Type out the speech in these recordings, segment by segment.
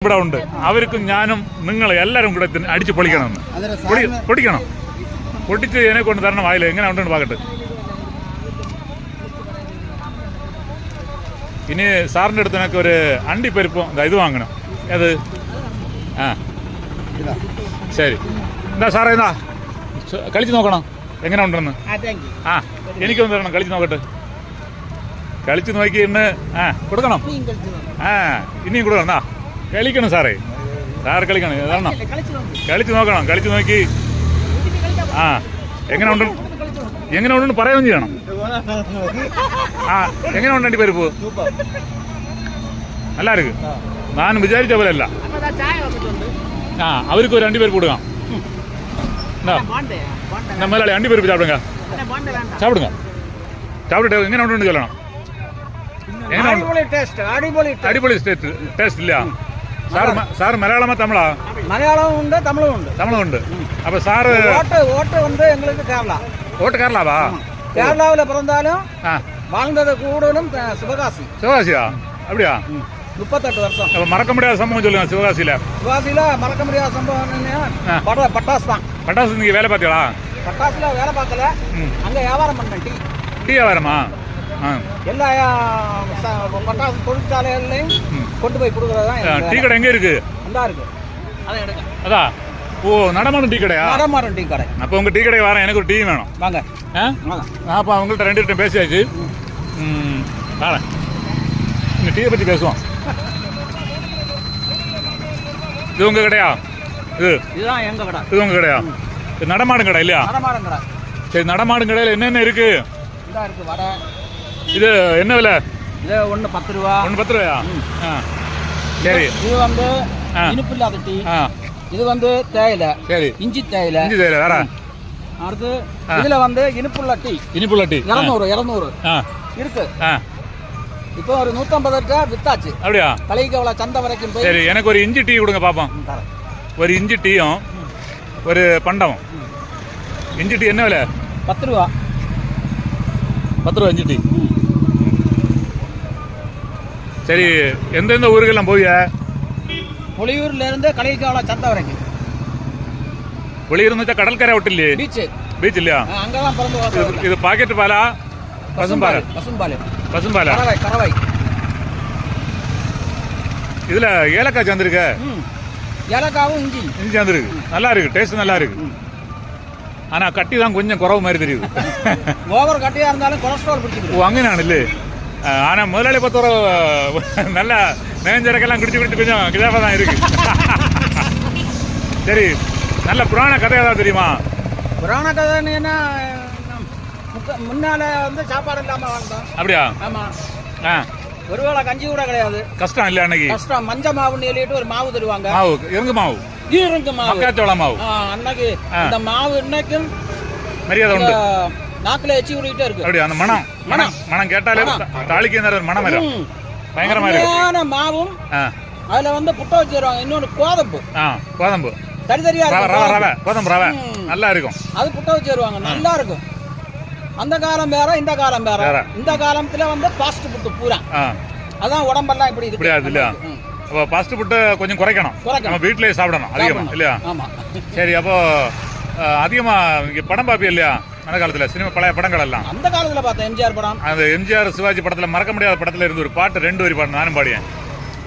ഇവിടെ ഉണ്ട്. അവർക്കും ഞാനും നിങ്ങൾ എല്ലാവരും കൂടെ അടിച്ച് പൊളിക്കണമെന്ന്. പൊടിക്കണം, പൊട്ടിച്ച് എന്നെ കൊണ്ട് തരണം വായിൽ. എങ്ങനെ ഉണ്ടെന്ന് പാകട്ട്. ഇനി സാറിൻ്റെ അടുത്ത് എനിക്ക് ഒരു അണ്ടിപ്പരിപ്പും ഇത് വാങ്ങണം. ഏത്? ആ ശരി. എന്താ സാറേ, എന്താ കളിച്ച് നോക്കണം എങ്ങനെ ഉണ്ടെന്ന്. ആ എനിക്കൊന്ന് തരണം, കളിച്ച് നോക്കട്ടെ. കളിച്ച് നോക്കി ഇന്ന് കൊടുക്കണം. ഇനിയും കൊടുക്കണം. എന്നാ കളിക്കണം സാറേ, സാറ് കളിക്കണം. തരണം, കളിച്ച് നോക്കണം. കളിച്ച് നോക്കി എങ്ങനെ ഉണ്ടെന്ന് പറയുകയും ചെയ്യണം. എങ്ങനെ ഉണ്ട് അണ്ടിപ്പരിപ്പ്? நல்லா இருக்கு. நான் விசாரிச்ச போல இல்ல. அவருக்கு ஒரு அண்டிப்பருப்பு கொடுங்க. நம்ம மேலே அண்டிப்பருப்பு சாப்பிடுங்க. சாப்பிட்டு எங்கே உண்டு சொல்லணும். அடிப்பொலி டேஸ்ட் இல்லையா? சார் மலையாளமா தமிழா? மலையாளம் உண்டு, தமிழும் உண்டு. தமிழும் உண்டு. அப்போ சார் ஓட்டு வந்து எங்களுக்கு கேரளா. ஓட்டு கேரளாவா? கேரளாவில் பிறந்தாலும் வாழ்ந்தது கூடலும் சிவகாசி. சிவகாசியா? அப்படியா? 38 வருஷம். அப்போ மறக்க முடியாத சம்பவம் சொல்லுங்க. சிவகாசியில் மறக்க முடியாத சம்பவம் பட்டாசு தான். பட்டாசு நீங்கள் வேலை பார்த்தீங்களா? பட்டாசுல வேலை பார்க்கல, அங்கே வியாபாரம் பண்ணேன். டீ வியாபாரமா? எல்லா பட்டாசு தொழிற்சாலைகள்லையும் கொண்டு போய் கொடுக்குறது தான். டீ கடை எங்கே இருக்கு? அதான் இருக்கு. அதான். ஓ, நடமாடும் டீ கடையா? நடமாடும் டீ கடை. அப்போ உங்கள் டீ கடை வரேன், எனக்கு ஒரு டீ வேணும். வாங்க. அப்போ அவங்கள்ட்ட 2 பேர்கிட்ட பேசியாச்சு. வரேன், இந்த டீயை பற்றி பேசுவோம். இது உங்கள் கடையா? இதுதான் எங்க கடை. இது உங்கள் கடையா? இது நடமாடும் கடை இல்லையா? நடமாடும் கடை. சரி, நடமாடும் கடையில் என்னென்ன இருக்கு? இருக்கு வடை. இது என்ன விலை? இது 1 10 ரூபா. 1 10 ரூபாயா? சரி. இது வந்து இனிப்பு இல்லாத டீ. இது வந்து தேயிலை. சரி, இஞ்சி தேயிலை. இஞ்சி தேயிலை வேற. அடுத்து இதுல வந்து இனிப்புள்ள டீ. இனிப்புள்ள டீ 200 இருக்கு. இப்போ ஒரு 150 வித்தாச்சு. அப்படியா? கலைக்கவள சந்தை வரைக்கும் போய். சரி, எனக்கு ஒரு இஞ்சி டீ கொடுங்க பாப்போம். ஒரு இஞ்சி டீயும் ஒரு பண்டமும். இஞ்சி டீ என்ன விலை? 10 ரூபா. 10 ரூபா இஞ்சி டீ. சரி, எந்தெந்த ஊருக்கெல்லாம் போவிய? ஒளியூர்ல இருந்து கலைக்கவள சந்தை வரைக்கும். ஒளியூர்னு வெச்சா கடற்கரை விட்டு பீச். பீச் இல்லையா? அங்கதான் பிறந்து. இது பாக்கெட் பாலா? பசும்பால். பசும்பாலா? கறவை. இதுல ஏலக்காய் சேர்ந்துருக்கு. ஏலக்காவும் இஞ்சி சேர்ந்துருக்கு. நல்லா இருக்கு, டேஸ்ட் நல்லா இருக்கு. ஆனா கட்டி தான் கொஞ்சம் குறவு மாதிரி தெரியுது. ஓவர் கட்டியா இருந்தாலும் கொலஸ்ட்ரால் பிடிச்சிருக்கு. ஓ, അങ്ങനെയാണല്ലേ? ஆனா முதலாளி பொறுத்தவரை நல்ல மேஞ்சரக்கெல்லாம் குடிச்சு கொஞ்சம் கிதாபா தான் இருக்கு. சரி, நல்ல புராண கதை ஏதாவது தெரியுமா? புராண கதைன்னு என்ன, முன்னால வந்து சாப்பாடு இல்லாம வாழ்ந்தோம். அப்படியா? ஆமா. ஒருவேளை கஞ்சி கூட கிடையாது. கஷ்டம் இல்ல அன்னைக்கு? கஷ்டம். மஞ்ச மாவுன்னு சொல்லிட்டு ஒரு மாவு தருவாங்க. மாவு இருங்கு மாவு. மக்காச்சோள மாவு. அன்னைக்கு இந்த மாவு இன்னைக்கும் மரியாதை உண்டு. நாக்குல எச்சி ஊறிட்டே இருக்கு. அப்படியா? அந்த மனம் கேட்டாலே தாளிக்கு மனம் வரும். பயங்கரமா இருக்கு. மாவும் அதுல வந்து புட்ட வச்சிருவாங்க. இன்னொன்னு கோதம்பு. கோதம்பு தரிதரியா ரவை. கோதம்பு ரவை நல்லா இருக்கும். அது புட்ட வச்சிருவாங்க, நல்லா இருக்கும். அந்த காலம் வேற, இந்த காலம் வேற. இந்த காலத்துல வந்து ஃபாஸ்ட் ஃபுட் பூரா. அதான் உடம்பெல்லாம் இப்படி இருக்கு. இப்படி இல்லையா? அப்போ ஃபாஸ்ட் ஃபுட் கொஞ்சம் குறைக்கணும். நம்ம வீட்டிலேயே சாப்பிடணும் அதிகமா இல்லையா? ஆமா. சரி, அப்போ அதிகமா இங்க படம் பாப்பி இல்லையா? அந்த காலத்துல சினிமா பழைய படங்கள் எல்லாம் அந்த காலத்துல பார்த்தேன். எம்ஜிஆர் படம். அந்த எம்ஜிஆர் சிவாஜி படத்துல மறக்க முடியாத படத்துல இருந்து ஒரு பாட்டு 2 வரி பாடு நானும் பாடியேன்.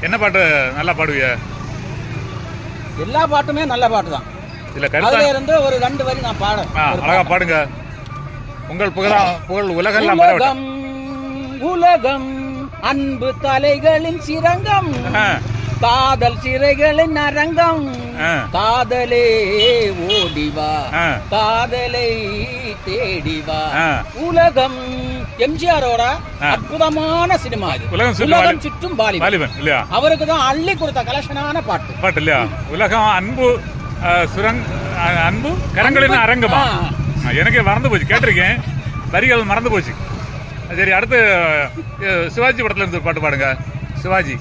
என்ன பாட்டு நல்லா பாடுவிய? எல்லா பாட்டுமே நல்ல பாட்டு தான். இல்ல கருத்துல இருந்து ஒரு 2 வரி நான் பாடுறேன். அழகா பாடுங்க. உங்கள் புகழ் உலகெல்லாம் உலகம் அன்பு தலைகளின் சிரங்கம், காதல் சிறைகளின் அரங்கம், காதலே ஓடிவா, காதலை தேடிவா. உலகம் எம்ஜிஆரோட அற்புதமான சினிமா இது. உலகம் சுற்றும் வாலிபன் இல்லையா? அவருக்கு தான் அள்ளி கொடுத்த கலெக்ஷனான பாட்டு இல்லையா? உலகம் அன்பு அன்பு கரங்களின் அரங்கமா? எனக்கு மறந்து போச்சு, கேட்டிருக்கேன், வரிகள் மறந்து போச்சு. சரி, அடுத்து சிவாஜி படத்துல இருந்து பாட்டு பாடுங்க. சிவாஜி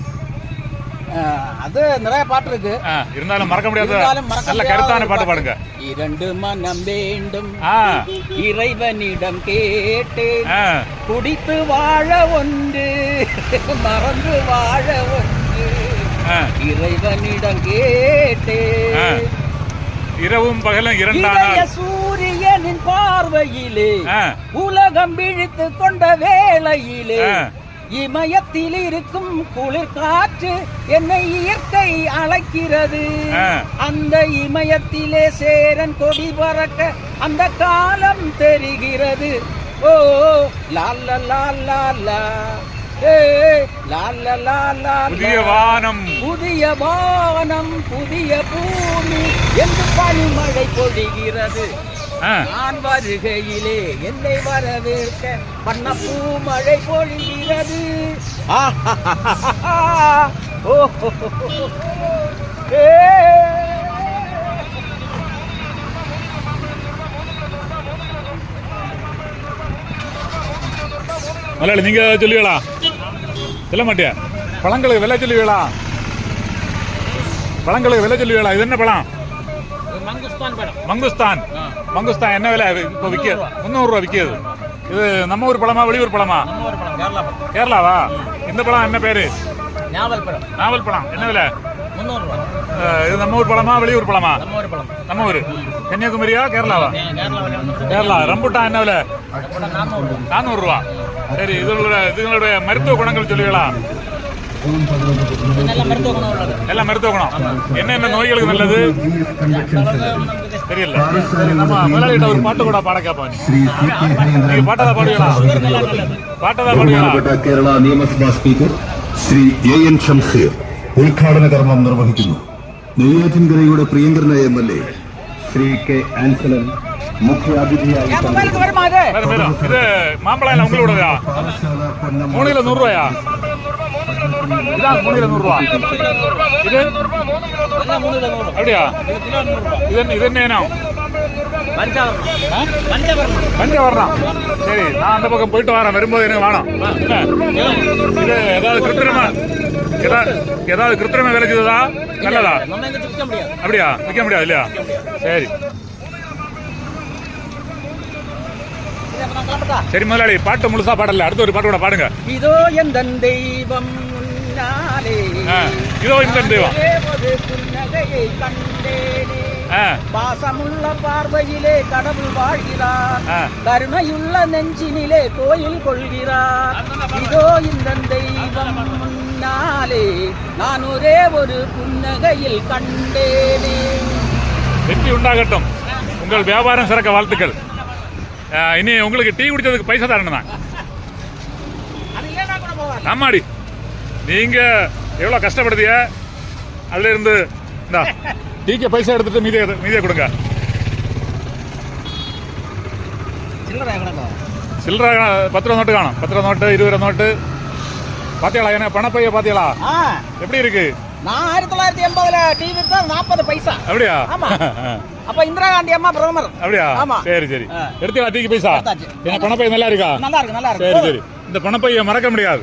அது நிறைய பாட்டு இருக்கு, இருந்தாலும் மறக்க முடியாத நல்ல கருத்தான பாட்டு பாடுங்க. 2 மனம் வேண்டும் இறைவனிடம் கேட்டு, குடித்து வாழ ஒன்று மறந்து வாழ ஒன்று, இறைவனிடம் கேட்டே. இரவும் பகலும் இரண்டாம் இதய நாள் சூரியனின் பார்வையிலே உலகம் விழித்து கொண்ட வேளையிலே இமயத்தில் இருக்கும் குளிர் காற்று என்னை இயற்கை அழைக்கிறது. அந்த இமயத்திலே சேரன் கொடி பறக்க அந்த காலம் தெரிகிறது. ஓ லால லாலா புதிய வானம் புதிய வானம் புதிய பூமி என்று பனிமழை பொழிகிறது. நான் வருகையிலே என்னை வரவேற்க வண்ண பூமழை பொழிகிறது. மலையாளி நீங்க சொல்லுவீங்களா? சொல்ல மாட்டியா? பழங்களுக்கு விலை சொல்லுவீங்களா? பழங்களுக்கு விலை சொல்லுவீங்களா? இது என்ன பழம்? மங்குஸ்தான். மங்குஸ்தான் என்ன விலை இப்போ விற்கிது? 300 ரூபா விற்கிது. இது நம்ம ஊர் பழமா வெளியூர் பழமா? கேரளாவா? இந்த பழம் என்ன பேரு? நாவல் பழம். என்ன விலை? 300 ரூபா. இது நம்ம ஊர் பழமா வெளியூர் பழமா? நம்ம ஊர். கன்னியாகுமரியா கேரளாவா? கேரளா. ரம்புட்டான் என்ன விலை? 400 ரூபா. சரி, இதுங்களுடைய மருத்துவ குணங்கள் சொல்லுவீங்களா? எல்லாம் மருத்துவ குணம். என்னென்ன நோய்களுக்கு நல்லது தெரியல. நம்ம முதலாளிகிட்ட ஒரு பாட்டு கூட பாட கேட்போம். நீங்க பாட்டதா பாடுவீங்களா? பாட்டதா பாடுவீங்களா? കേരള നിയമസഭാ സ്പീക്കർ ശ്രീ എൻ ഷംസീർ ഉദ്ഘാടന കർമ്മം നിർവഹിക്കുന്നു. നെയ്യാറ്റിൻകരയുടെ പ്രിയങ്കരനായ MLA ശ്രീ കെ ആൻസലൻ മുഖ്യ അതിഥിയായി. இது மாம்பழம் உங்களோடதா? 3 கிலோ 100 ரூபாயா? இதான் 3 கிலோ 100 ரூபா. இது அப்படியா? இது என்ன இனம்? பஞ்சவர்ணம். சரி, நான் அந்த பக்கம் போயிட்டு வரேன். வரும்போது எனக்கு வேணும். இது ஏதாவது கிருத்திரமா விளைச்சதா? நல்லதா? அப்படியா? விற்க முடியாது இல்லையா? சரி சரி முதலாளி, பாட்டு முழுசா பாடல, அடுத்த ஒரு பாட்டு கூட பாடுங்க. இதோ எந்த தெய்வம் முன்னாலே, இதோ இந்த தெய்வம் புன்னகையை கண்டேனே. பாசமுள்ள பார்வையிலே கடவுள் வாழ்கிறார், கருணையுள்ள நெஞ்சினிலே கோயில் கொள்கிறார். இதோ இந்த தெய்வம் முன்னாலே நான் ஒரே ஒரு புன்னகையில் கண்டேனே. வெற்றி உண்டாகட்டும். உங்கள் வியாபாரம் சிறக்க வாழ்த்துக்கள். இனி உங்களுக்கு டீ குடிச்சதுக்கு பைசா தரணும் தான். ஆமாடி, நீங்க எவ்வளவு கஷ்டப்படுதிய, அதுல இருந்து இந்த டீக்கு பைசா எடுத்துட்டு மீதியை கொடுங்க. சில்லற 10 ரூபா நோட்டு காணும். 10 ரூபா நோட்டு, 20 ரூபா நோட்டு. பாத்தீங்களா? என்ன பணப்பைய பாத்தீங்களா எப்படி இருக்கு? நான் 1980ல டிவி வித்தா 40 பைசா. அப்படியா? ஆமா. அப்ப இந்திரா காந்தி அம்மா பிரதமர். அப்படியா? ஆமா. சரி சரி, எடுத்தீங்களா டீக்கு பைசா? என்ன பணப்பை நல்லா இருக்கா? நல்லா இருக்கு, நல்லா இருக்கு. சரி சரி, இந்த பணப்பைய மறக்க முடியாது.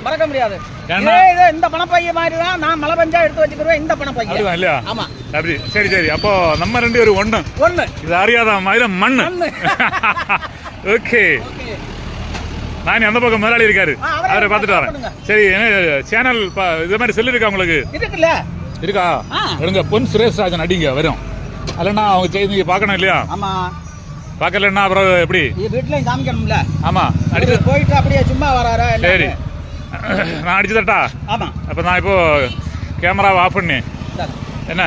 இந்த பணப்பைய மாதிரி தான் நான் மழை பெஞ்சா எடுத்து வச்சுக்கிறேன். இந்த பணப்பைய அப்படிதான் இல்லையா? ஆமா. அப்படி. சரி சரி, அப்போ நம்ம 2 பேரும் ஒண்ணு. இது அறியாத மாதிரி மண்ணு. ஓகே, நான் அந்த பக்கம் முதலாளி இருக்காரு, அவரை பார்த்துட்டு வரேன். சரி, சேனல் இது மாதிரி செல்லு இருக்கா உங்களுக்கு? இருக்குல்ல? இருக்கா? எடுங்க, பொன் சுரேஷ்ராஜன் அடிங்க வரும். அல்லனா அவங்க செய்தி பார்க்கணும் இல்லையா? ஆமா. பார்க்கலன்னா அப்புறம் எப்படி? வீட்லயும் காமிக்கணும்ல. ஆமா, அடிச்சு போயிட்டு அப்படியே சும்மா வராரா? சரி, நான் அடிச்சு தட்டா? ஆமா. அப்ப நான் இப்போ கேமராவை ஆஃப் பண்ணி என்ன